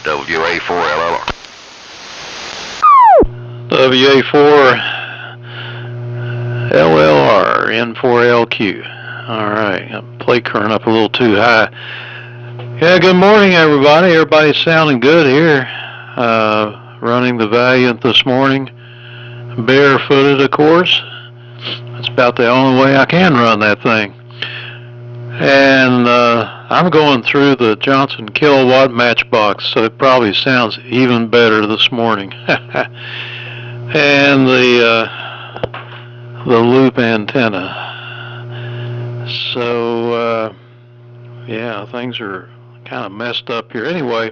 WA4LLR. WA4LLR, N4LQ. Alright, plate current up a little too high. Yeah, good morning everybody. Everybody's sounding good here. Running the Valiant this morning. Barefooted, of course. That's about the only way I can run that thing. And I'm going through the Johnson kilowatt matchbox, so it probably sounds even better this morning. And the loop antenna. So yeah, things are kind of messed up here. Anyway,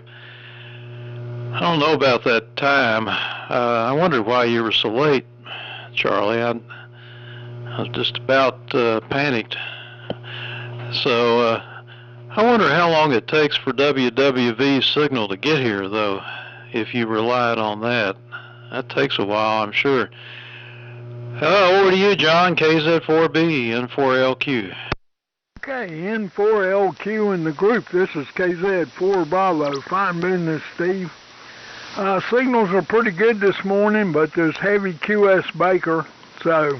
I don't know about that time. I wondered why you were so late, Charlie. I was just about panicked. So I wonder how long it takes for WWV's signal to get here, though, if you relied on that. That takes a while, I'm sure. Over to you, John, KZ4B, N4LQ. Okay, N4LQ in the group. This is KZ4 Bravo. Fine business, Steve. Signals are pretty good this morning, but there's heavy QS Baker, so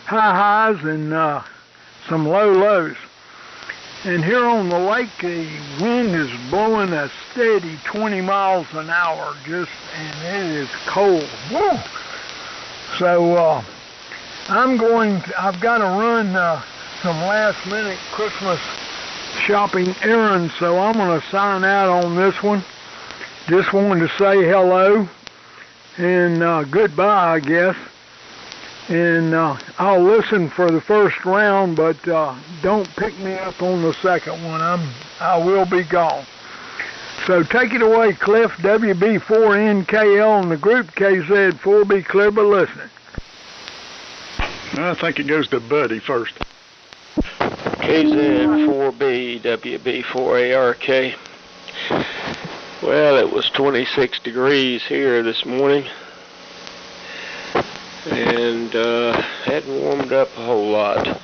high highs and some low lows. And here on the lake, the wind is blowing a steady 20 miles an hour, and it is cold. Woo! So I've got to run some last minute Christmas shopping errands, so I'm going to sign out on this one. Just wanted to say hello and goodbye, I guess. And I'll listen for the first round, but don't pick me up on the second one. I will be gone. So take it away, Cliff. WB4NKL in the group. KZ4B clear but listening. I think it goes to Buddy first. KZ4B, WB4ARK. Well, it was 26 degrees here this morning, and hadn't warmed up a whole lot.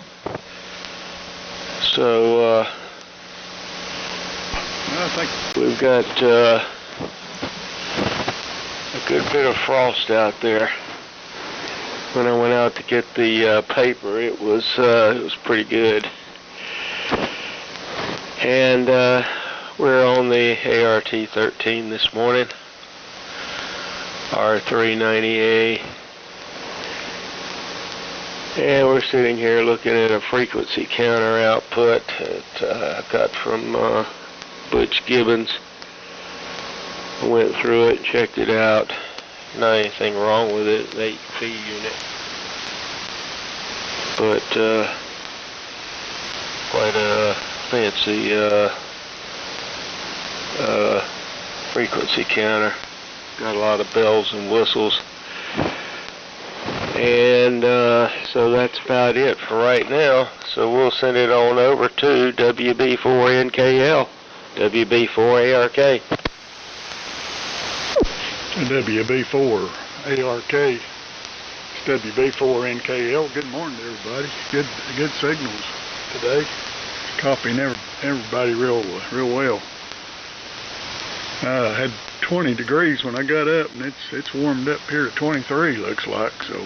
So I think we've got a good bit of frost out there. When I went out to get the paper, it was pretty good. And we're on the ART-13 this morning, R390A, and we're sitting here looking at a frequency counter output that I got from Butch Gibbons. I went through it, checked it out. Not anything wrong with it, 8P unit, but quite a fancy frequency counter. Got a lot of bells and whistles, and so that's about it for right now. So we'll send it on over to WB4NKL, WB4ARK. WB4ARK, it's WB4NKL. Good morning, everybody. Good signals today. Copying everybody real well. Had 20 degrees when I got up, and it's warmed up here to 23, looks like. So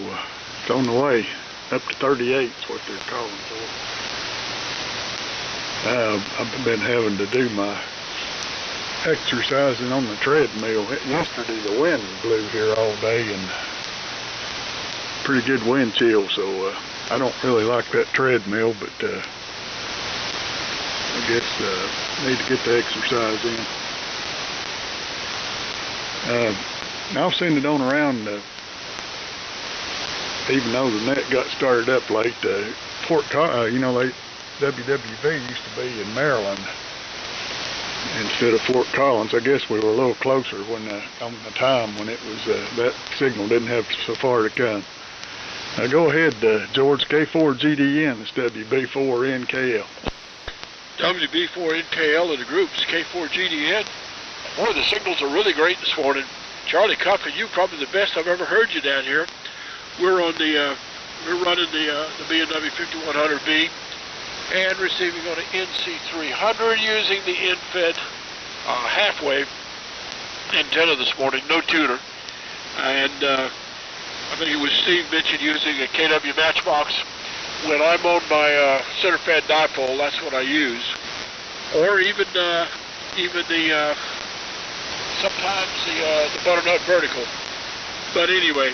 it's on the way up to 38 is what they're calling for. I've been having to do my exercising on the treadmill. Yesterday the wind blew here all day, and pretty good wind chill, so I don't really like that treadmill, but I guess need to get the exercise in. I'll send it on around, even though the net got started up late. WWV used to be in Maryland instead of Fort Collins. I guess we were a little closer when on the time when it was that signal didn't have so far to come. Now go ahead, George. K4GDN. It's WB4NKL. WB4NKL of the groups, K4GDN. Boy, the signals are really great this morning. Charlie Cup, you probably the best I've ever heard you down here. We're on the we're running the B&W 5100B and receiving on an NC300 using the InFed half wave. antenna this morning, no tuner. And I think it was Steve mentioned using a KW Matchbox. When I'm on my center fed dipole, that's what I use. Or even the sometimes the butternut vertical. But anyway,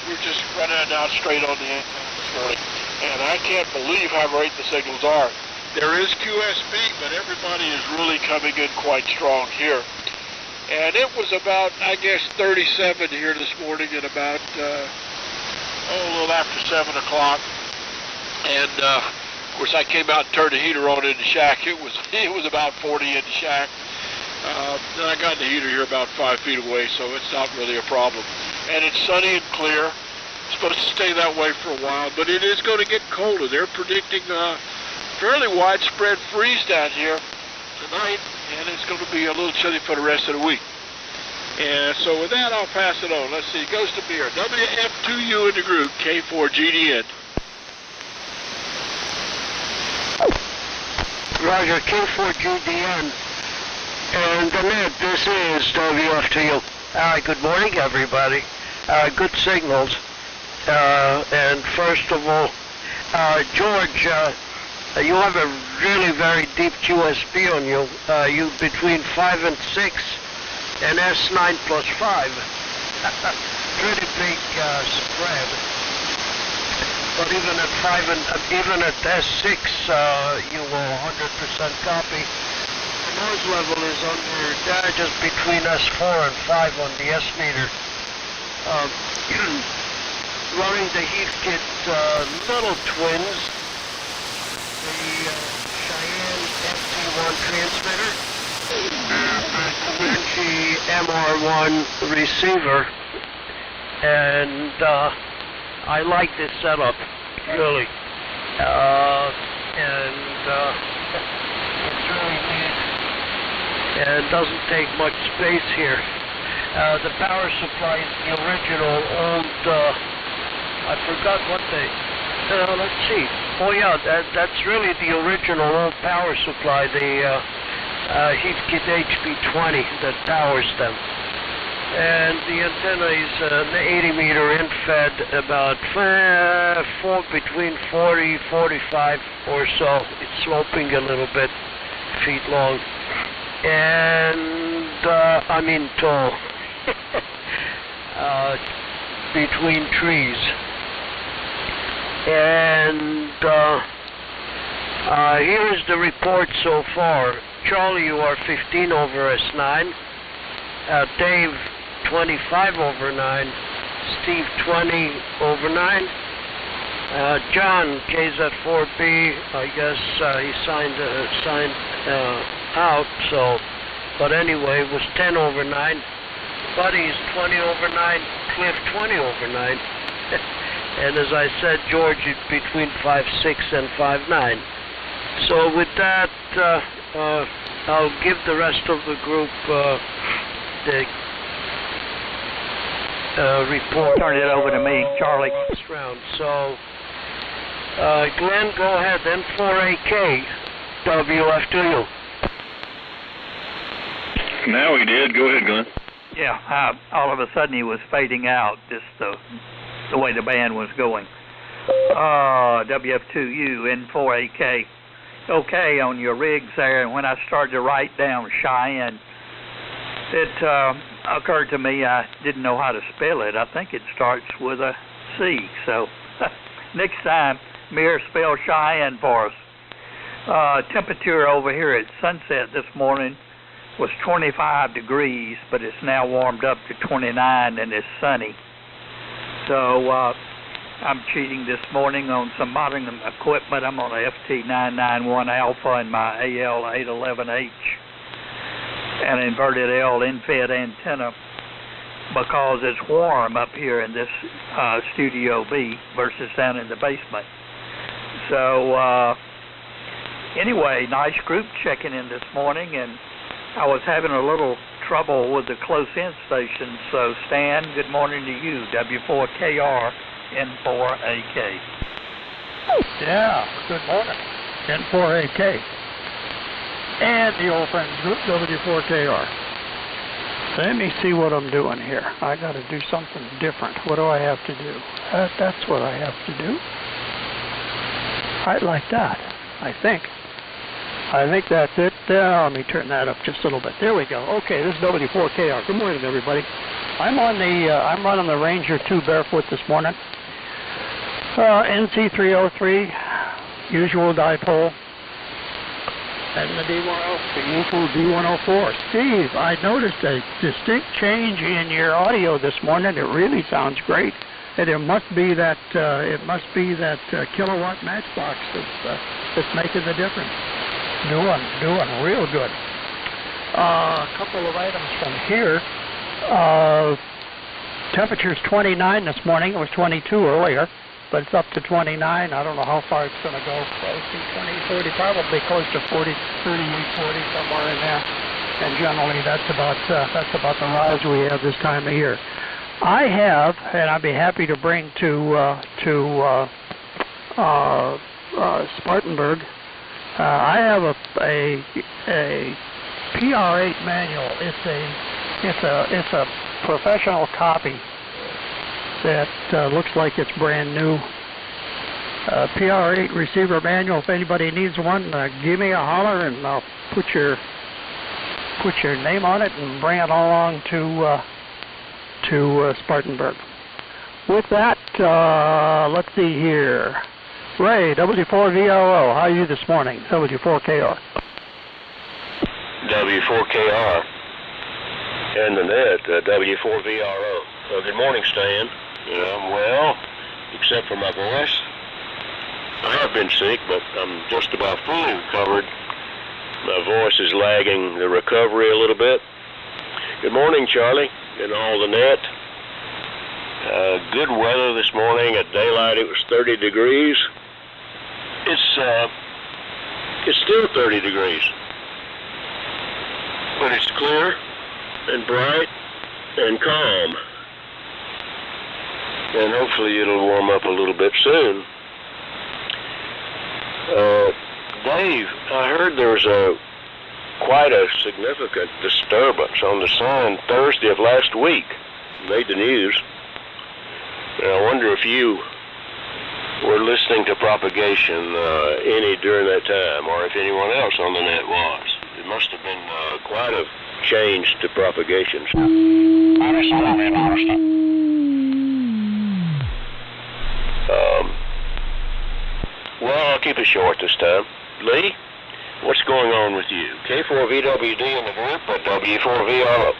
we're just running out straight on the antenna this morning. And I can't believe how great the signals are. There is QSB, but everybody is really coming in quite strong here. And it was about, I guess, 37 here this morning at about, a little after 7 o'clock. And, of course, I came out and turned the heater on in the shack. It was about 40 in the shack. Then I got the heater here about 5 feet away, so it's not really a problem. And it's sunny and clear. It's supposed to stay that way for a while, but it is going to get colder. They're predicting fairly widespread freeze down here tonight, and it's going to be a little chilly for the rest of the week. And so with that, I'll pass it on. Let's see, it goes to Beer. WF2U in the group, K4GDN. Roger, K4GDN. And Annette, this is WF2U. Good morning, everybody. Good signals. And first of all, George, you have a really very deep QSB on you. You between 5 and 6 and S9 plus 5. Pretty big spread. But even at 5 and even at S6, you will 100% copy. The noise level is under just between S4 and 5 on the S meter. Running the Heathkit Little Twins, the Cheyenne FT1 transmitter, Comanche MR1 receiver, and I like this setup, really. It's really neat, and it doesn't take much space here. The power supply is the original old, I forgot what let's see. Oh yeah, that's really the original old power supply, the Heathkit HP20 that powers them. And the antenna is an 80 meter in-fed, about between 40, 45 or so. It's sloping a little bit, feet long. And, I mean tall. Between trees. And here is the report so far. Charlie, you are 15 over S9. Dave, 25 over 9. Steve, 20 over 9. John, KZ4B, I guess he signed out, so, but anyway, it was 10 over 9. Buddy's 20 over 9. Cliff, 20 over 9. And as I said, George is between 5'6" and 5'9". So with that, I'll give the rest of the group the report. Turn it over to me, Charlie. Next round. So, Glenn, go ahead. N4AK, WF2U. Now he did. Go ahead, Glenn. Yeah, all of a sudden he was fading out, just the way the band was going. WF2U, N4AK. Okay, on your rigs there, and when I started to write down Cheyenne, it occurred to me I didn't know how to spell it. I think it starts with a C, so next time, Mir, spell Cheyenne for us. Temperature over here at sunset this morning was 25 degrees, but it's now warmed up to 29 and it's sunny. So I'm cheating this morning on some modern equipment. I'm on a FT991 Alpha and my AL811H, an inverted L in-fed antenna, because it's warm up here in this Studio B versus down in the basement. So anyway, nice group checking in this morning, and I was having a little trouble with the close-in station. So Stan, good morning to you, W4KR, N4AK. Yeah, good morning, N4AK. And the old friends group, W4KR. Let me see what I'm doing here. I got to do something different. What do I have to do? That's what I have to do. Right like that, I think. I think that's it. Let me turn that up just a little bit. There we go. Okay, this is W4KR. Good morning, everybody. I'm running the Ranger 2 barefoot this morning. NC303, usual dipole. And the usual D104. Steve, I noticed a distinct change in your audio this morning. It really sounds great. And it must be that kilowatt matchbox that's making the difference. Doing real good. A couple of items from here. Temperature's 29 this morning. It was 22 earlier, but it's up to 29. I don't know how far it's going to go. 20, 40, probably close to 40, 38, 40, somewhere in there. And generally, that's about the rise we have this time of year. I have, and I'd be happy to bring to Spartanburg. I have a PR8 manual. It's a professional copy that looks like it's brand new. PR8 receiver manual. If anybody needs one, give me a holler and I'll put your name on it and bring it along to Spartanburg. With that, let's see here. Ray, W4VRO, how are you this morning? W4KR. W4KR. And the net, W4VRO. Well, good morning, Stan. I'm well, except for my voice. I have been sick, but I'm just about fully recovered. My voice is lagging the recovery a little bit. Good morning, Charlie, and all the net. Good weather this morning. At daylight, it was 30 degrees. It's still 30 degrees, but it's clear and bright and calm, and hopefully it'll warm up a little bit soon. Dave, I heard there was quite a significant disturbance on the sun Thursday of last week. Made the news. And I wonder if you were listening to Propagation any during that time, or if anyone else on the net was. It must have been quite a change to Propagation. Well, I'll keep it short this time. Lee, what's going on with you? K4VWD in the group, but W4VRO.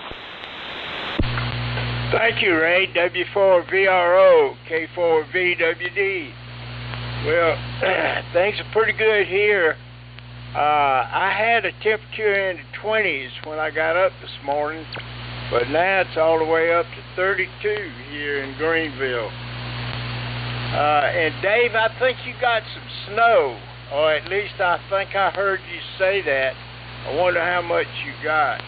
Thank you, Ray. W4VRO, K4VWD. Well, things are pretty good here. I had a temperature in the 20s when I got up this morning, but now it's all the way up to 32 here in Greenville. And Dave, I think you got some snow, or at least I think I heard you say that. I wonder how much you got.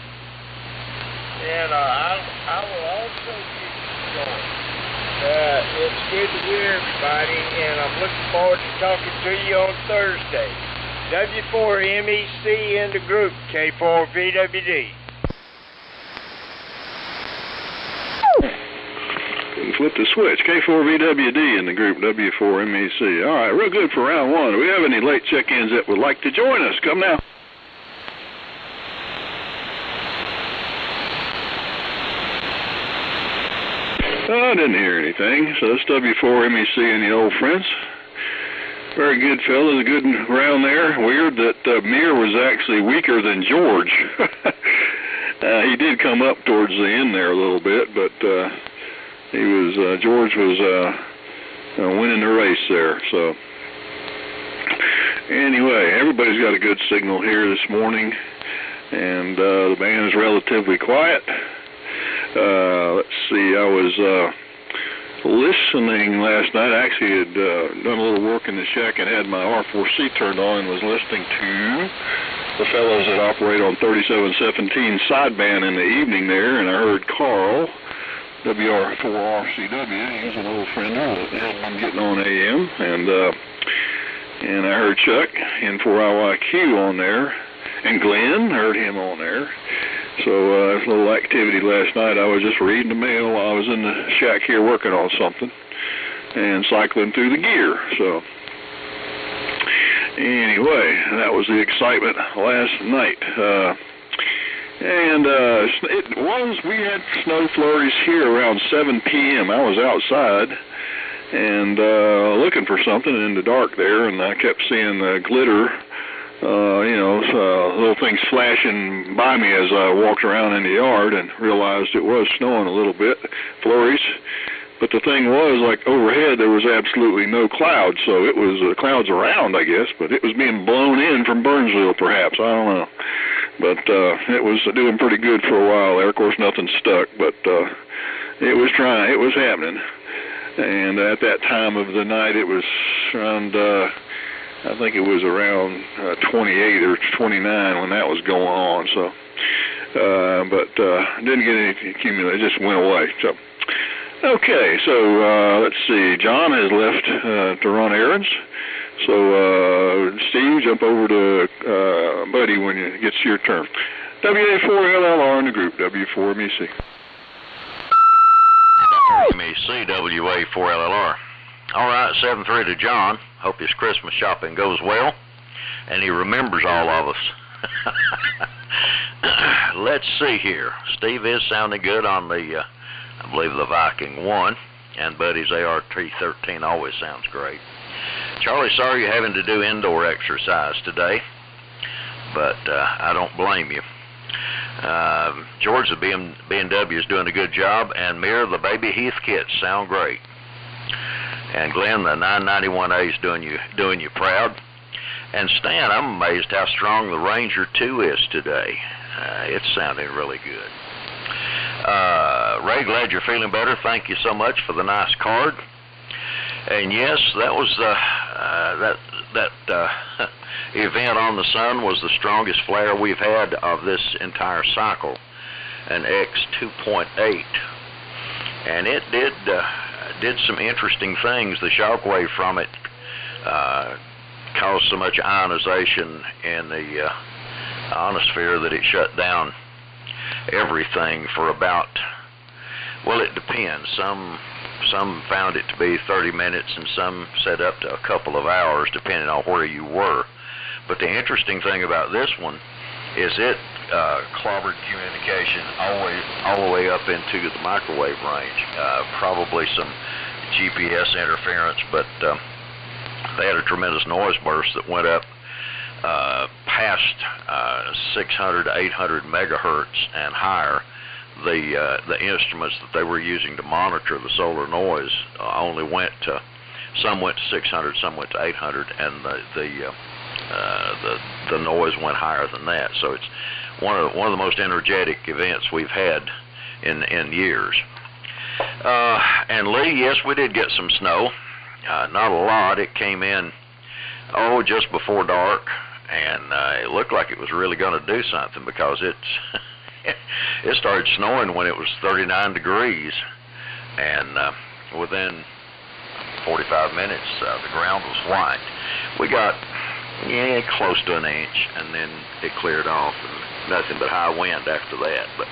And I will also give you some. It's good to hear everybody, and I'm looking forward to talking to you on Thursday. W4MEC in the group, K4VWD. Flip the switch. K4VWD in the group, W4MEC. All right, real good for round one. Do we have any late check-ins that would like to join us? Come now. I didn't hear anything, so that's W4MEC and the old friends. Very good fellas, a good round there. Weird that Mir was actually weaker than George. He did come up towards the end there a little bit, but George was winning the race there. So anyway, everybody's got a good signal here this morning, and the band is relatively quiet. Let's see, I was listening last night. I actually had done a little work in the shack and had my R4C turned on and was listening to the fellows that operate on 3717 sideband in the evening there, and I heard Carl, WR4RCW, he's an old friend that has been getting on AM, and I heard Chuck, N4IYQ on there, and Glenn, heard him on there. So there's a little activity last night. I was just reading the mail while I was in the shack here working on something and cycling through the gear. So anyway, that was the excitement last night. We had snow flurries here around 7 p.m. I was outside and looking for something in the dark there, and I kept seeing glitter, little things flashing by me as I walked around in the yard, and realized it was snowing a little bit, flurries. But the thing was, like overhead, there was absolutely no clouds, so it was clouds around, I guess, but it was being blown in from Burnsville, perhaps. I don't know. But it was doing pretty good for a while there. Of course, nothing stuck, but it was happening. And at that time of the night, it was around, I think it was around 28 or 29 when that was going on. So, didn't get any accumulated. It just went away. So, okay. So let's see. John has left to run errands. So, Steve, jump over to Buddy when it gets your turn. WA4LLR in the group. W4MEC. MEC, WA4LLR. All right, 7-3 to John. Hope his Christmas shopping goes well, and he remembers all of us. Let's see here. Steve is sounding good on the, I believe, the Viking 1, and Buddy's ART-13 always sounds great. Charlie, sorry you're having to do indoor exercise today, but I don't blame you. George, the B&W is doing a good job, and Mira, the Baby Heath kits sound great. And Glenn, the 991A is doing you proud. And Stan, I'm amazed how strong the Ranger 2 is today. It's sounding really good. Ray, glad you're feeling better. Thank you so much for the nice card. And yes, that was that event on the sun was the strongest flare we've had of this entire cycle, an X2.8, and it did some interesting things. The shock wave from it caused so much ionization in the ionosphere that it shut down everything for about, well, it depends. Some found it to be 30 minutes, and some said up to a couple of hours, depending on where you were. But the interesting thing about this one is it clobbered communication all the way up into the microwave range. Probably some GPS interference, but they had a tremendous noise burst that went up past 600 to 800 megahertz and higher. The instruments that they were using to monitor the solar noise only went to, some went to 600, some went to 800, and the noise went higher than that. So it's one of the most energetic events we've had in years. And Lee, yes, we did get some snow. Not a lot. It came in just before dark, and it looked like it was really going to do something, because it's it started snowing when it was 39 degrees, and within 45 minutes the ground was white. We got close to an inch, and then it cleared off, and nothing but high wind after that. But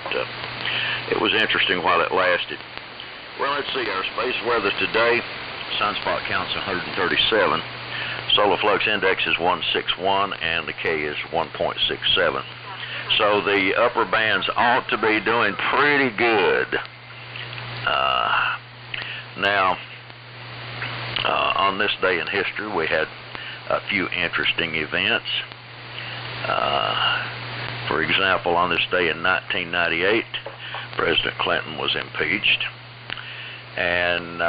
it was interesting while it lasted. Well, let's see, our space weather today, sunspot count's 137, solar flux index is 161, and the K is 1.67. So the upper bands ought to be doing pretty good. Now, on this day in history, we had a few interesting events. For example, on this day in 1998, President Clinton was impeached. And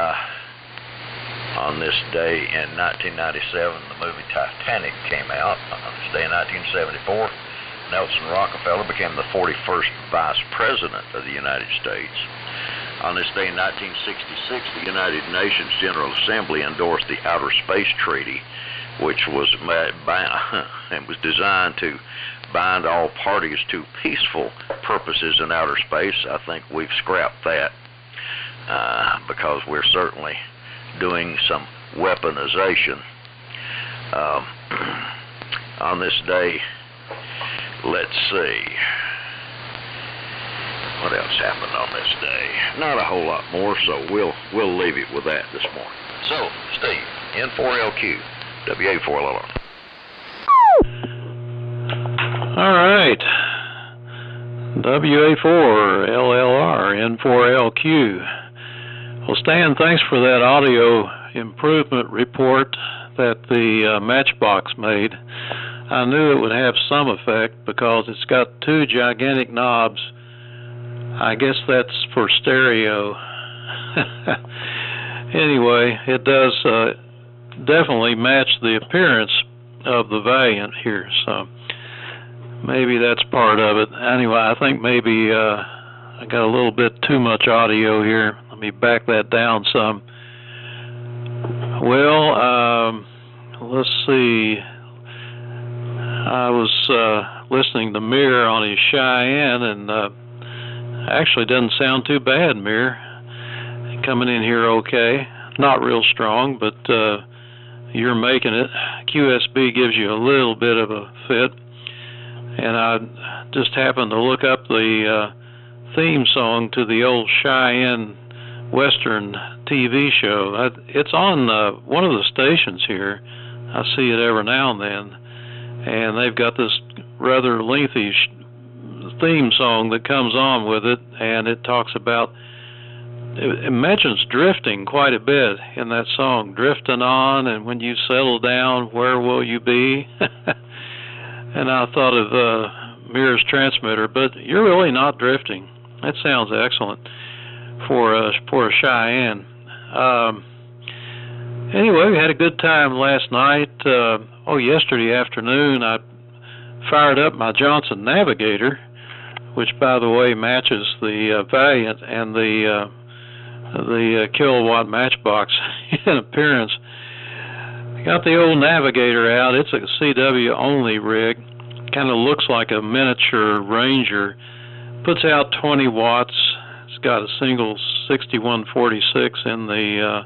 on this day in 1997, the movie Titanic came out. On this day in 1974, Nelson Rockefeller became the 41st Vice President of the United States. On this day in 1966, the United Nations General Assembly endorsed the Outer Space Treaty, which was designed to bind all parties to peaceful purposes in outer space. I think we've scrapped that because we're certainly doing some weaponization. On this day, let's see, What else happened on this day? Not a whole lot more, so we'll leave it with that this morning. So, Steve, N4LQ, WA4LLR. All right. WA4LLR, N4LQ. Well, Stan, thanks for that audio improvement report that the Matchbox made. I knew it would have some effect because it's got two gigantic knobs. I guess that's for stereo. Anyway, it does definitely match the appearance of the Valiant here, so maybe that's part of it. Anyway, I think maybe I got a little bit too much audio here. Let me back that down some. Well, let's see. I was listening to Mir on his Cheyenne, and actually doesn't sound too bad, Mir. Coming in here okay. Not real strong, but you're making it. QSB gives you a little bit of a fit. And I just happened to look up the theme song to the old Cheyenne Western TV show. It's on one of the stations here. I see it every now and then. And they've got this rather lengthy theme song that comes on with it, and it talks about, it mentions drifting quite a bit in that song. Drifting on, and when you settle down, where will you be? And I thought of Mir's transmitter, but you're really not drifting. That sounds excellent for a Cheyenne. Anyway, we had a good time last night. Yesterday afternoon, I fired up my Johnson Navigator, which, by the way, matches the Valiant and the kilowatt Matchbox in appearance. Got the old Navigator out. It's a CW only rig. Kind of looks like a miniature Ranger. Puts out 20 watts. It's got a single 6146 in the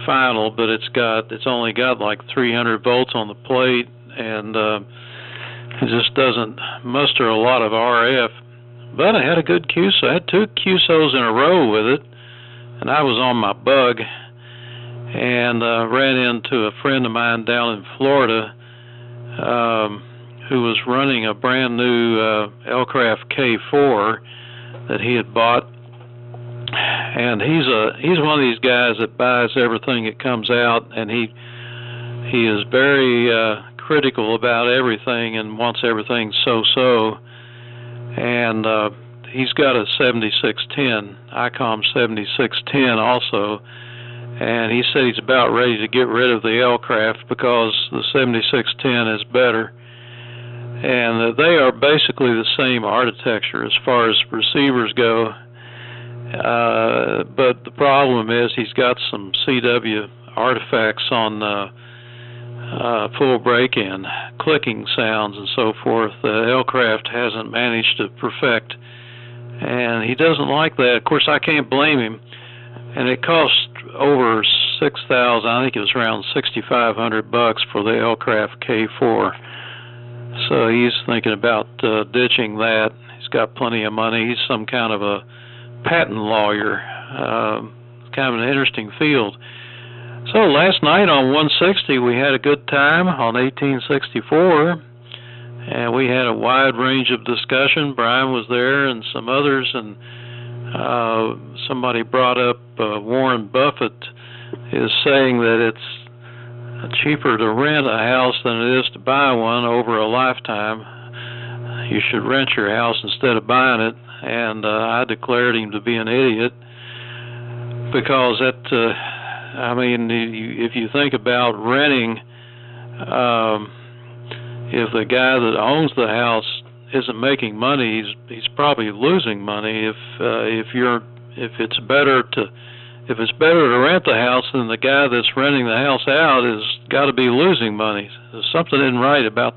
final, but it's only got like 300 volts on the plate, and it just doesn't muster a lot of RF. But I had a good QSO. I had two QSOs in a row with it, and I was on my bug, and ran into a friend of mine down in Florida who was running a brand new Elcraft K4 that he had bought. And he's one of these guys that buys everything that comes out, and he is very critical about everything and wants everything so. And he's got a 7610, ICOM 7610 also, and he said he's about ready to get rid of the Elcraft because the 7610 is better. And they are basically the same architecture as far as receivers go. But the problem is he's got some CW artifacts on full break-in, clicking sounds and so forth. Elcraft hasn't managed to perfect, and he doesn't like that. Of course, I can't blame him. And it cost over $6,000. I think it was around $6,500 for the Elcraft K4. So he's thinking about ditching that. He's got plenty of money. He's some kind of a patent lawyer. Kind of an interesting field. So last night on 160 we had a good time on 1864, and we had a wide range of discussion. Brian was there and some others, and somebody brought up Warren Buffett is saying that it's cheaper to rent a house than it is to buy one over a lifetime. You should rent your house instead of buying it. And I declared him to be an idiot because that, if you think about renting, if the guy that owns the house isn't making money, he's probably losing money. If it's better to rent the house, then the guy that's renting the house out has got to be losing money. There's something isn't right about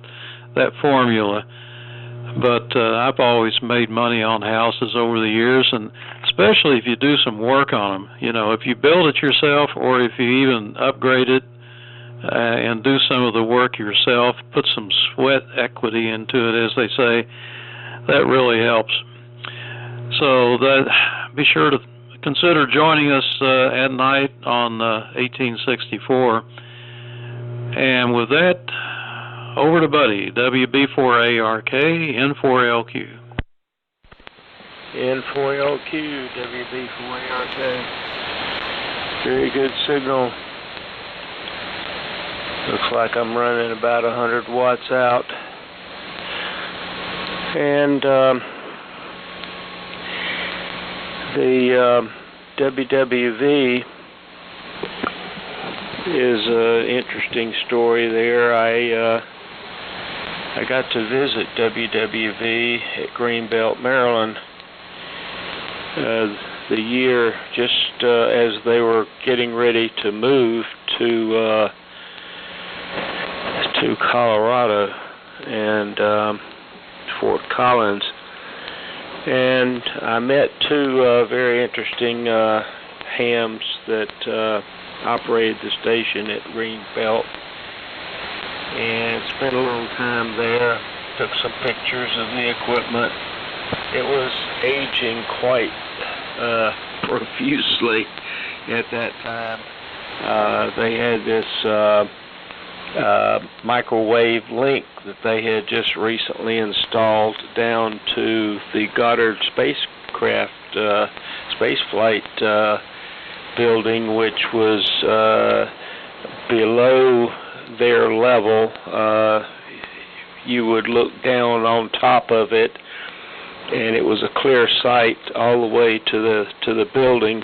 that formula. But I've always made money on houses over the years, and especially if you do some work on them. You know, if you build it yourself, or if you even upgrade it and do some of the work yourself, put some sweat equity into it, as they say, that really helps. So be sure to consider joining us at night on 1864. And with that, over to Buddy, WB4ARK, N4LQ. N4LQ, WB4ARK. Very good signal. Looks like I'm running about 100 watts out. And the WWV is an interesting story there. I got to visit WWV at Greenbelt, Maryland, the year just as they were getting ready to move to Colorado and Fort Collins, and I met two very interesting hams that operated the station at Greenbelt, and spent a little time there. Took some pictures of the equipment. It was aging quite profusely at that time. They had this microwave link that they had just recently installed down to the Goddard spacecraft spaceflight building, which was below their level. You would look down on top of it, and it was a clear sight all the way to the building.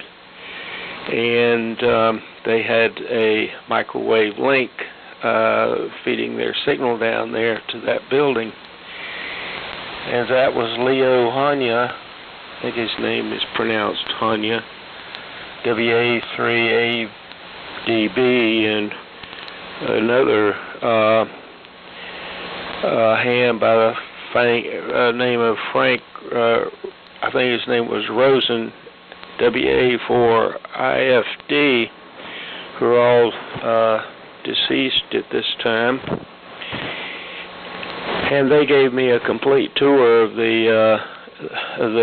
And they had a microwave link feeding their signal down there to that building. And that was Leo Hanya. I think his name is pronounced Hanya. WA3ADB, and another ham by the name of Frank, I think his name was Rosen, WA4IFD, who are all deceased at this time. And they gave me a complete tour of the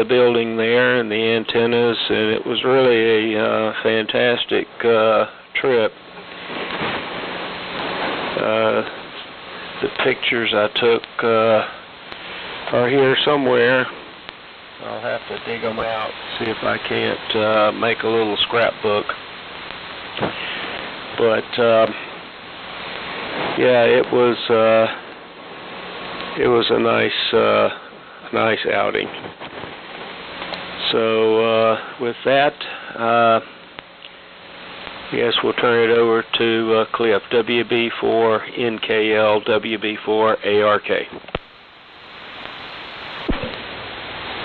building there and the antennas, and it was really a fantastic trip. The pictures I took are here somewhere. I'll have to dig them out, see if I can't make a little scrapbook. But yeah, it was a nice outing. So with that, I guess we'll turn it over to Cliff, WB4NKL, WB4ARK.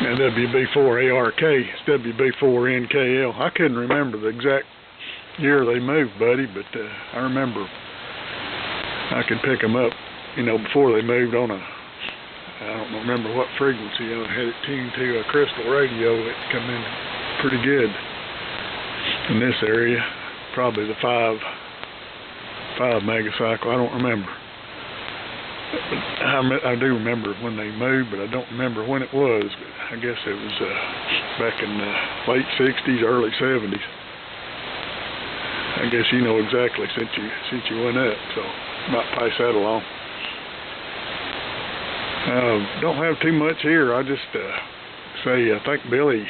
And WB4ARK is WB4NKL. I couldn't remember the exact year they moved, buddy, but I remember I could pick them up, before they moved on I don't remember what frequency. I had it tuned to a crystal radio that come in pretty good in this area. Probably the 5 megacycle. I don't remember. I do remember when they moved, but I don't remember when it was. But I guess it was back in the late 60s, early 70s. I guess you know exactly since you went up, so might pass that along. Don't have too much here. I just say I think Billy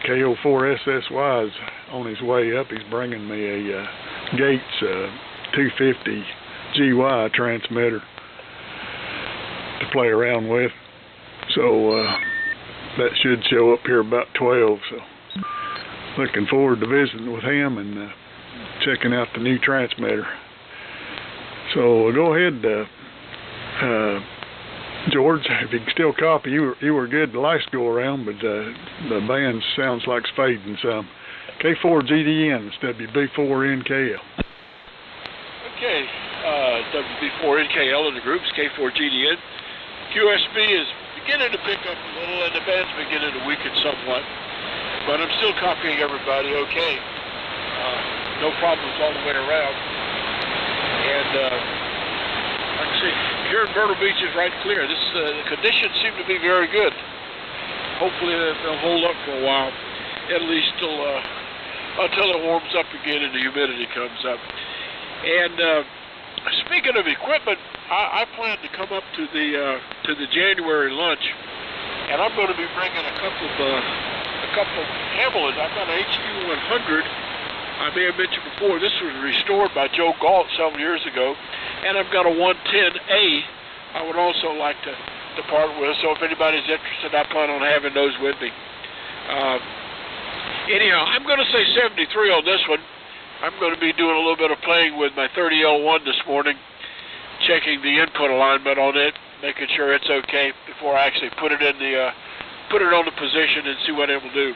KO4SSY is on his way up. He's bringing me a Gates 250 GY transmitter to play around with. So that should show up here about 12. So looking forward to visiting with him and checking out the new transmitter. So go ahead, George, if you can still copy. You were good the last go around, but the band sounds like it's fading some. K4GDN, it's WB4NKL. Okay, WB4NKL in the groups, K4GDN. QSB is beginning to pick up a little, and the band's beginning to weaken somewhat. But I'm still copying everybody okay. No problems all the way around. And like I say, here in Myrtle Beach is right clear. The conditions seem to be very good. hopefully they'll hold up for a while, at least until it warms up again and the humidity comes up. And speaking of equipment, I plan to come up to the January lunch, and I'm going to be bringing a couple of Hamiltons. I've got an HQ100. I may have mentioned before, this was restored by Joe Galt several years ago, and I've got a 110A I would also like to part with, so if anybody's interested, I plan on having those with me. Anyhow, I'm going to say 73 on this one. I'm going to be doing a little bit of playing with my 30L1 this morning, checking the input alignment on it, making sure it's okay before I actually put it on the position and see what it will do.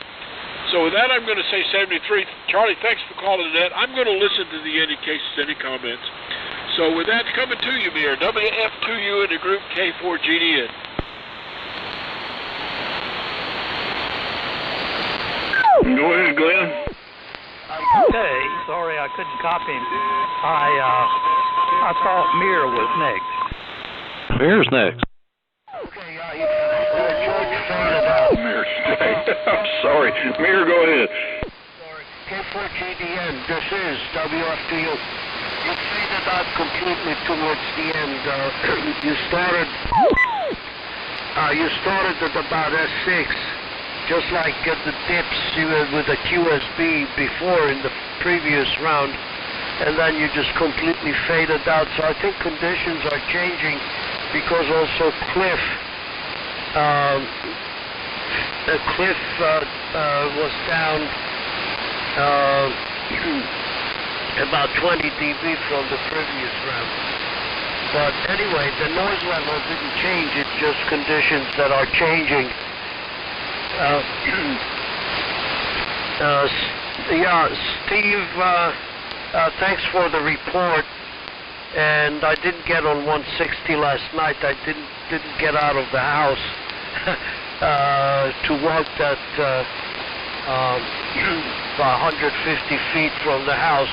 So with that, I'm going to say 73. Charlie, thanks for calling that. I'm going to listen to the any cases, any comments. So with that, coming to you, Mir, WF2U in the group K4GDN. Go ahead, Glenn. Okay, sorry I couldn't copy him. I thought Mir was next. Mir's next. Okay, George faded out. I'm sorry. Mir, go ahead. Sorry. K4GDN, this is WF2U. You faded out completely towards the end. You started at about S6, just like at the dips you had with the QSB before in the previous round, and then you just completely faded out. So I think conditions are changing because also Cliff was down about 20 dB from the previous round. But anyway, the noise level didn't change, it's just conditions that are changing. Steve, thanks for the report. And I didn't get on 160 last night. I didn't get out of the house to work that 150 feet from the house.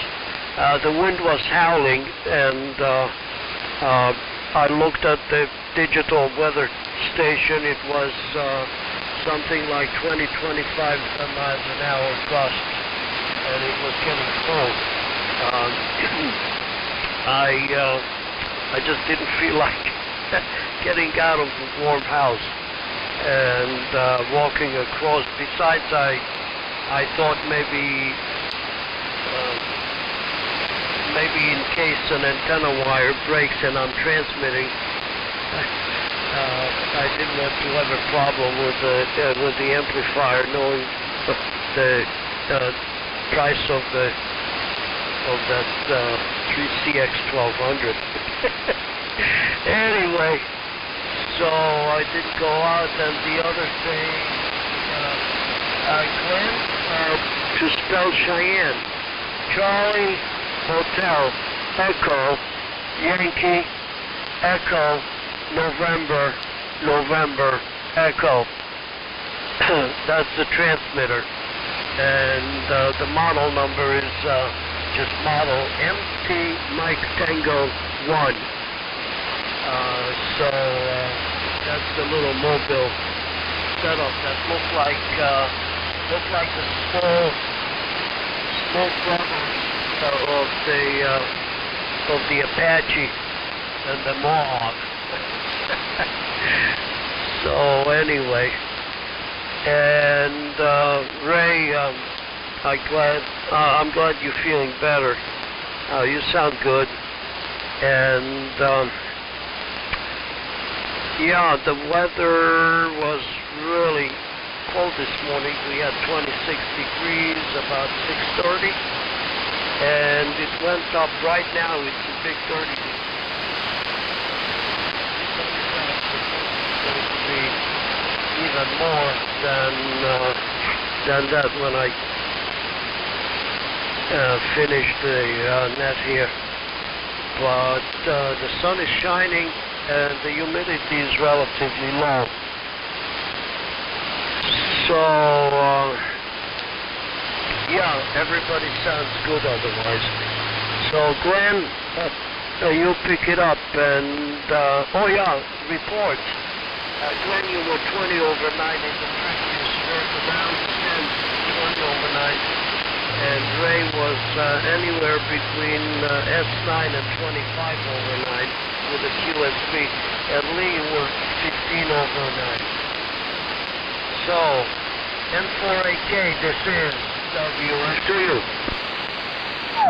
The wind was howling, and I looked at the digital weather station. It was something like 20-25 miles an hour gust, and it was getting cold. I just didn't feel like getting out of the warm house and walking across. Besides, I thought maybe in case an antenna wire breaks and I'm transmitting, I didn't want to have a problem with the amplifier, knowing the price of that 3CX1200. Anyway, so I didn't go out, and the other thing, Glenn, to spell Cheyenne, Charlie Hotel Echo Yankee Echo November Echo. That's the transmitter, and the model number is just model MT Mike Tango 1. So that's the little mobile setup that looked like the small brothers of the Apache and the Mohawk. So anyway, and Ray, I'm glad you're feeling better. You sound good, and yeah, the weather was really cold this morning. We had 26 degrees about 6:30, and it went up. Right now it's a big 30 degrees. It's going to be even more than that when I finish the net here. But the sun is shining and the humidity is relatively low. So yeah, everybody sounds good otherwise. So Glenn, you pick it up, and oh yeah, report. Glenn, you were 20 over 90. The trickiest circle down to 10, 20 over 90. And Ray was anywhere between S9 and 25 over 9 with a QSP. And Lee was 15 over 9. So, N4AK, this is WF2U.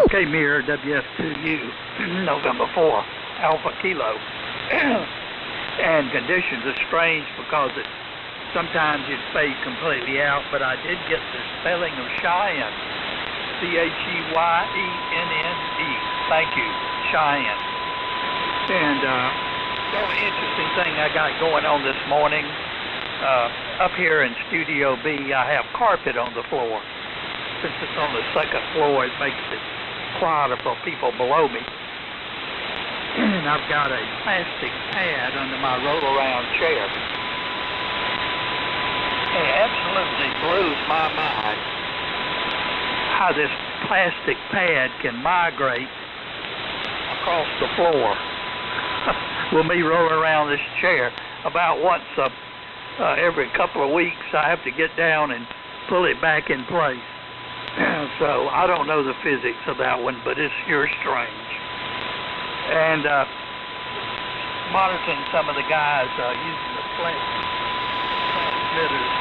Okay, Mirror, WF2U, November 4, Alpha Kilo. And conditions are strange because sometimes it fades completely out, but I did get the spelling of Cheyenne. Cheyenne. Thank you, Cheyenne. And the only interesting thing I got going on this morning, up here in Studio B, I have carpet on the floor. Since it's on the second floor, it makes it quieter for people below me. And I've got a plastic pad under my roll-around chair. It absolutely blows my mind how this plastic pad can migrate across the floor with me rolling around this chair. About once every couple of weeks, I have to get down and pull it back in place. So I don't know the physics of that one, but it's sure strange. And monitoring some of the guys using the flex transmitters.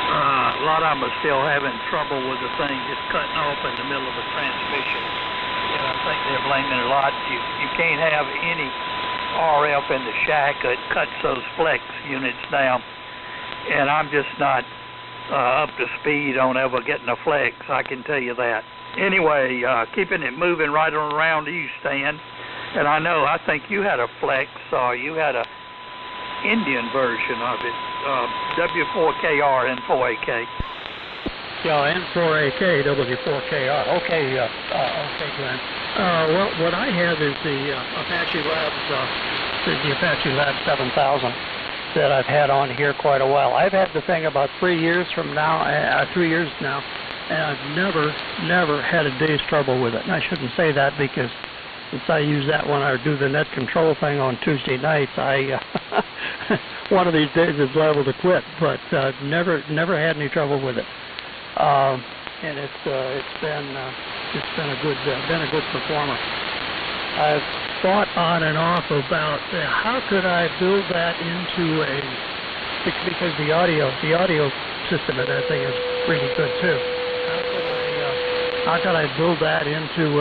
A lot of them are still having trouble with the thing just cutting off in the middle of a transmission. And I think they're blaming a lot. You can't have any RF in the shack. It cuts those flex units down. And I'm just not up to speed on ever getting a flex, I can tell you that. Anyway, keeping it moving right on around you, Stan. And I think you had a flex, or you had a Indian version of it, W4KR N4AK. Yeah, N4AK, W4KR. Okay, Glenn. Well, what I have is the Apache Labs, the Apache Lab 7000 that I've had on here quite a while. I've had the thing about 3 years now, and I've never had a day's trouble with it. And I shouldn't say that because since I use that when I do the net control thing on Tuesday nights, one of these days it's liable to quit. But never had any trouble with it, and it's been a good performer. I've thought on and off about how could I build that into because the audio system of that thing is pretty good too. How could I build that into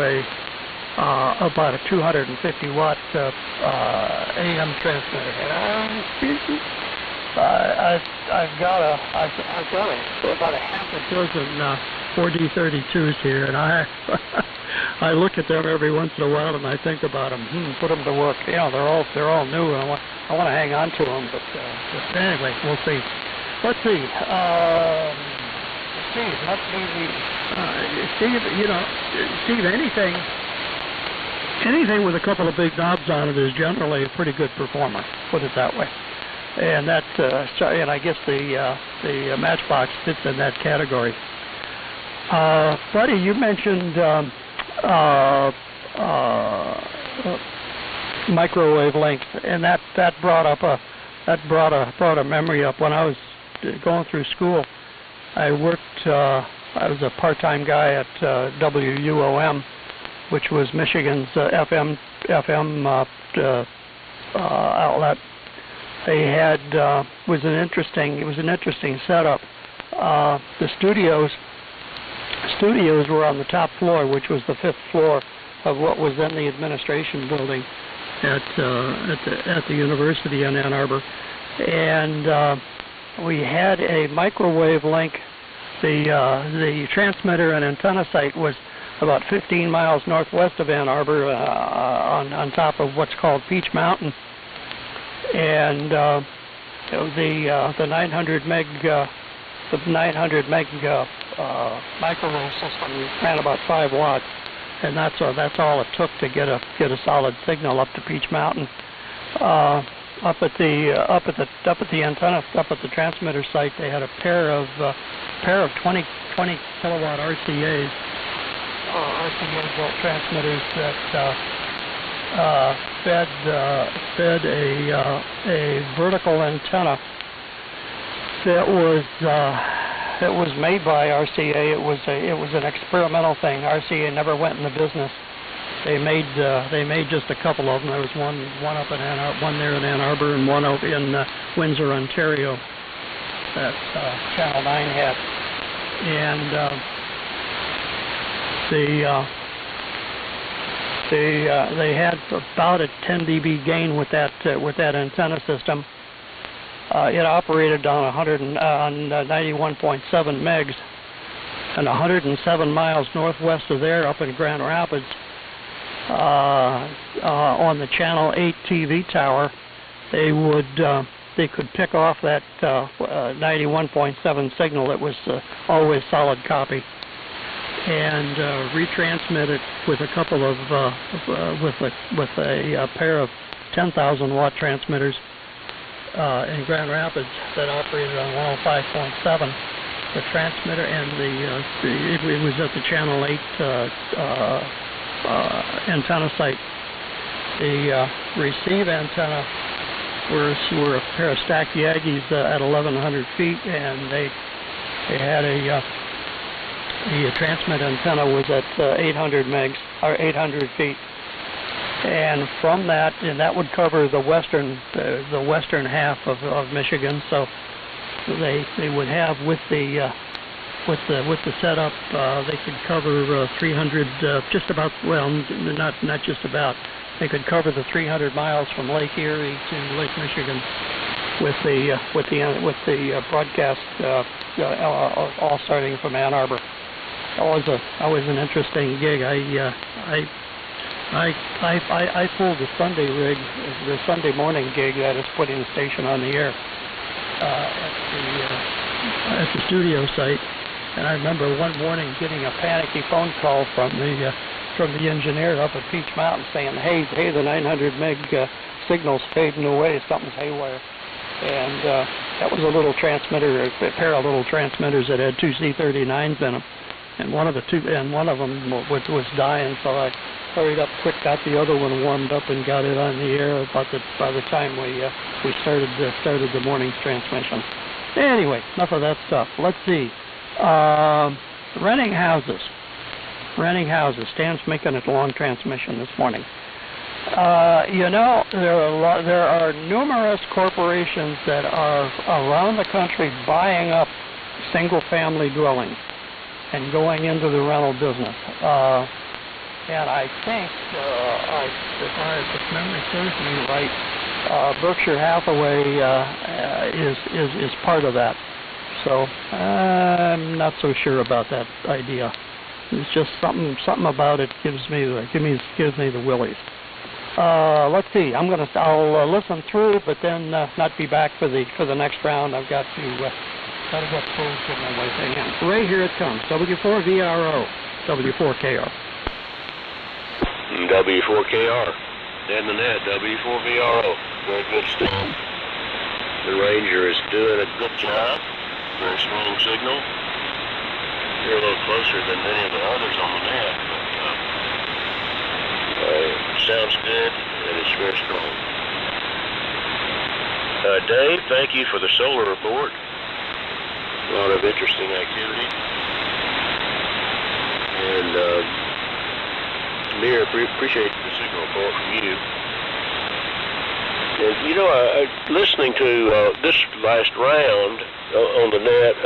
about a 250 watt AM transmitter? I've got about a half a dozen 4D32s here, and I look at them every once in a while, and I think about them, put them to work. You know, they're all new, and I want to hang on to them, but anyway, we'll see. Let's see. Steve, Steve, anything with a couple of big knobs on it is generally a pretty good performer. Put it that way. And that, and I guess the Matchbox fits in that category. Buddy, you mentioned microwave length, and that brought a memory up. When I was going through school, I worked. I was a part-time guy at WUOM, which was Michigan's FM outlet. They had was an interesting setup. The studios were on the top floor, which was the 5th floor of what was then the administration building at the University in Ann Arbor, and we had a microwave link. The transmitter and antenna site was about 15 miles northwest of Ann Arbor, on top of what's called Peach Mountain, and the 900 meg microwave system ran about 5 watts, and that's all it took to get a solid signal up to Peach Mountain. Up at the antenna, up at the transmitter site, they had a pair of 20 kilowatt RCA built transmitters fed a vertical antenna that was made by RCA. It was an experimental thing. RCA never went in the business. They made just a couple of them. There was one up in one there in Ann Arbor, and one out in Windsor, Ontario. That Channel 9 had, and they had about a 10 dB gain with that antenna system. It operated on 91.7 megs, and 107 miles northwest of there, up in Grand Rapids, on the Channel 8 TV tower, they could pick off that 91.7 signal that was always solid copy, and retransmit it with a couple of with a pair of 10,000 watt transmitters in Grand Rapids that operated on 105.7. The transmitter and it was at the Channel 8 antenna site. The receive antenna were a pair of stacked Yagis at 1,100 feet, and they had the transmit antenna was at 800 megs or 800 feet, and from that, and that would cover the western half of Michigan. So they would have with the setup, they could cover 300, just about, well, not just about. They could cover the 300 miles from Lake Erie to Lake Michigan with the broadcast, all starting from Ann Arbor. That was an interesting gig. I pulled the Sunday rig, the Sunday morning gig that is putting the station on the air at the studio site. And I remember one morning getting a panicky phone call from the engineer up at Peach Mountain saying, hey, the 900 meg signal's fading away, something's haywire. And that was a little transmitter, a pair of little transmitters that had two C39s in them, and one of them was dying. So I hurried up quick, got the other one warmed up, and got it on the air by the time we started the morning's transmission. Anyway, enough of that stuff. Let's see. Renting houses. Stan's making a long transmission this morning. There are numerous corporations that are around the country buying up single-family dwellings and going into the rental business. And I think, if memory serves me right, Berkshire Hathaway is part of that. So I'm not so sure about that idea. It's just something about it gives me the willies. Let's see. I'll listen through, but then not be back for the next round. I've got to get full signal my thing in. Right, here it comes. W4VRO, W4KR. W4KR. And the net, W4VRO. Very good stuff. The Ranger is doing a good job. Very strong signal. You're a little closer than any of the others on the net, but sounds good, and it's very strong. Dave, thank you for the solar report. A lot of interesting activity. And Amir, appreciate the signal report from you. And listening to this last round on the net,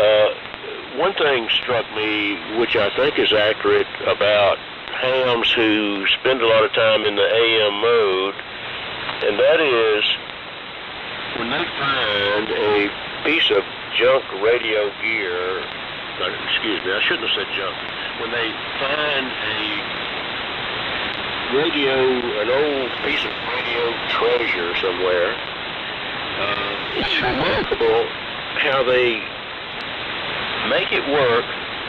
one thing struck me, which I think is accurate, about hams who spend a lot of time in the AM mode, and that is when they find a piece of junk radio gear, excuse me, I shouldn't have said junk, when they find an old piece of radio treasure somewhere, it's remarkable how they make it work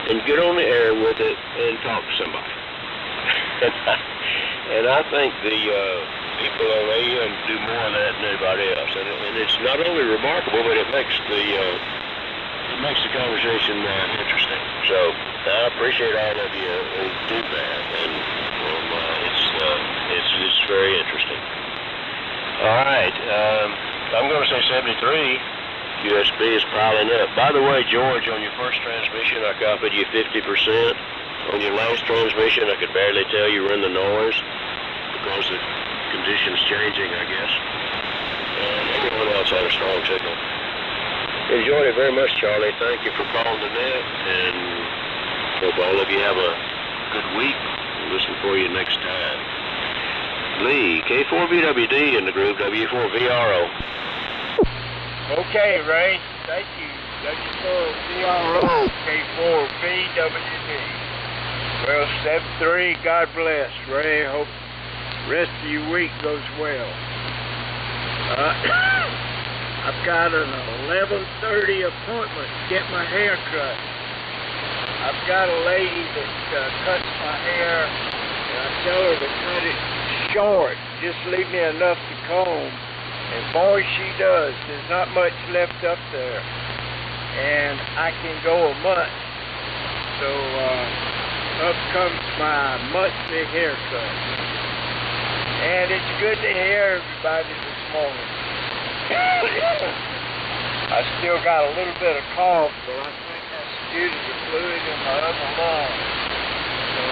and get on the air with it and talk to somebody. And I think the people on AM do more of that than anybody else. And it's not only remarkable, but it makes the conversation interesting. So I appreciate all of you who do that. And It's very interesting. All right, I'm going to say 73. USB is piling up. By the way, George, on your first transmission, I copied you 50%. On your last transmission, I could barely tell you were in the noise because the conditions changing, I guess. And everyone else had a strong signal. Enjoyed it very much, Charlie. Thank you for calling the net, and hope all of you have a good week. We'll listen for you next time. Lee, K4VWD in the group, W4VRO. Okay, Ray. Thank you. W4VRO, K4VWD. Well, 7-3, God bless, Ray. Hope the rest of your week goes well. I've got an 11:30 appointment to get my hair cut. I've got a lady that cuts my hair, and I tell her to cut it short. Just leave me enough to comb. And boy, she does. There's not much left up there. And I can go a month. So, up comes my monthly haircut. And it's good to hear everybody this morning. I still got a little bit of cough, but I think that's due to the fluid in my upper lung. So,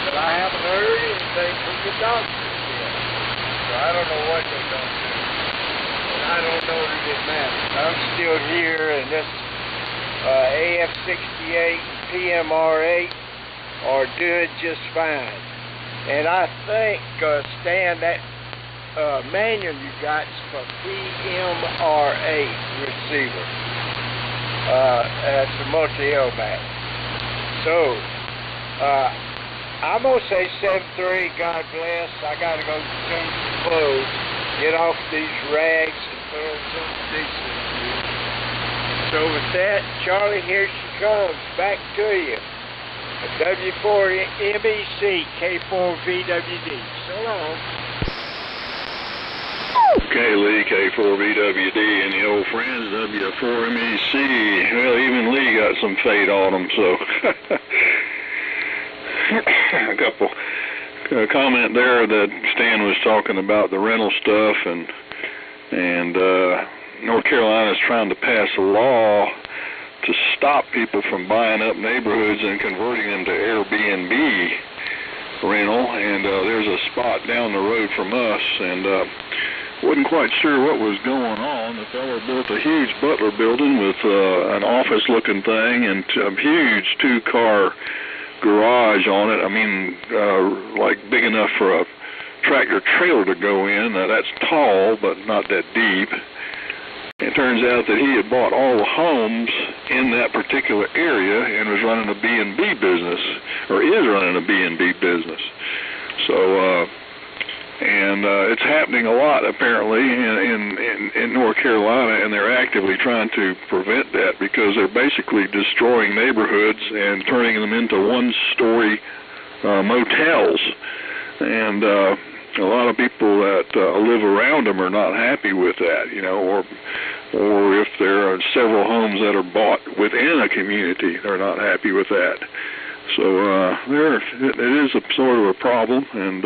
but I haven't heard anything from the doctor yet. So I don't know what they're going to do. And I don't know that it matters. I'm still here, and this AF-68 and PMR-8 are doing just fine. And I think, Stan, that manual you got is for PMR-8 receiver. That's a multi-Elmac. So, I'm going to say 7-3, God bless. I got to go change some clothes, get off these rags, and put on something decent. So with that, Charlie, here she comes. Back to you. W4MEC, K4VWD. So long. Okay, Lee, K4VWD, and the old friends, W4MEC. Well, even Lee got some fade on them, so... A couple comment there that Stan was talking about the rental stuff, and North Carolina is trying to pass a law to stop people from buying up neighborhoods and converting them to Airbnb rental, and there's a spot down the road from us, and wasn't quite sure what was going on. The fellow built a huge Butler building with an office-looking thing and a huge two-car garage on it. I mean, like big enough for a tractor trailer to go in. That's tall, but not that deep. It turns out that he had bought all the homes in that particular area and was running a B&B business, or is running a B&B business. So, it's happening a lot apparently in North Carolina, and they're actively trying to prevent that because they're basically destroying neighborhoods and turning them into one-story motels. And a lot of people that live around them are not happy with that, you know, or if there are several homes that are bought within a community, they're not happy with that. So it is a sort of a problem, and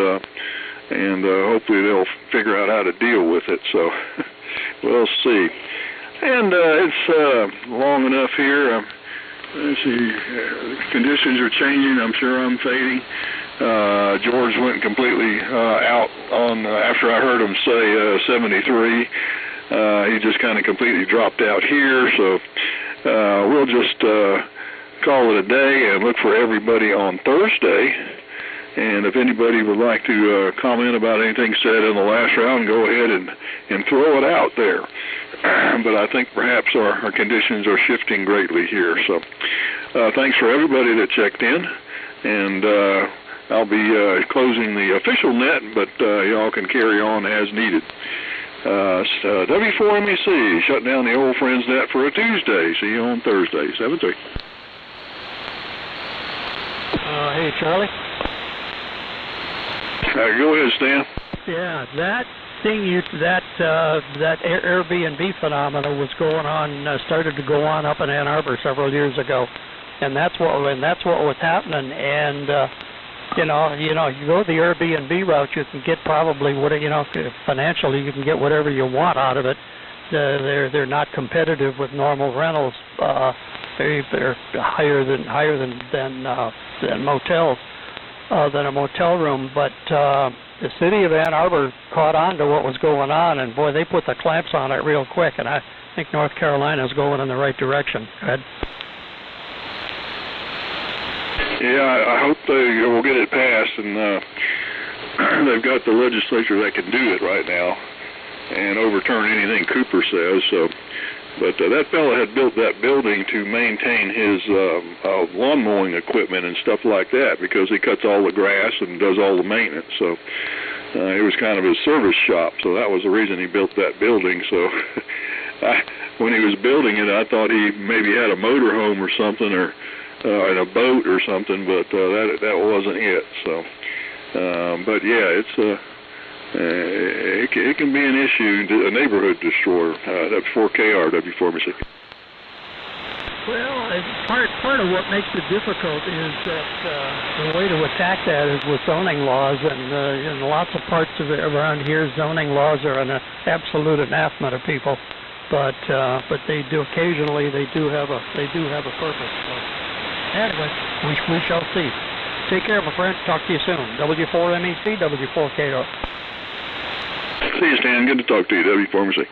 hopefully they'll figure out how to deal with it. So we'll see. And it's long enough here. Let's see. Conditions are changing. I'm sure I'm fading. George went completely out on after I heard him say 73. He just kind of completely dropped out here. So we'll just call it a day and look for everybody on Thursday. And if anybody would like to comment about anything said in the last round, go ahead and throw it out there. But I think perhaps our conditions are shifting greatly here. So thanks for everybody that checked in. And I'll be closing the official net, but y'all can carry on as needed. W4MEC, shutting down the old friends net for a Tuesday. See you on Thursday, 7-3. Hey, Charlie. Go ahead, Stan. Yeah, that thing, that Airbnb phenomena was going on, started to go on up in Ann Arbor several years ago, and that's what was happening. And you go the Airbnb route, you can get probably what, financially you can get whatever you want out of it. They're not competitive with normal rentals. They're higher than motels, than a motel room. But the city of Ann Arbor caught on to what was going on, and boy, they put the clamps on it real quick. And I think North Carolina is going in the right direction. Go ahead. Yeah, I hope they will get it passed, and they've got the legislature that can do it right now and overturn anything Cooper says. So, but that fellow had built that building to maintain his lawn mowing equipment and stuff like that, because he cuts all the grass and does all the maintenance. So it was kind of his service shop. So that was the reason he built that building. So when he was building it, I thought he maybe had a motor home or something, or in a boat or something, but that wasn't it. So, but yeah, it's it can be an issue, a neighborhood destroyer. That's 4KRW for me. Well, part of what makes it difficult is that the way to attack that is with zoning laws, and in lots of parts of it around here, zoning laws are an absolute anathema to people. But they do occasionally they do have a purpose. So. Anyway, we shall see. Take care, my friend. Talk to you soon. W4MEC, W4KR. See you, Stan. Good to talk to you. W4MEC.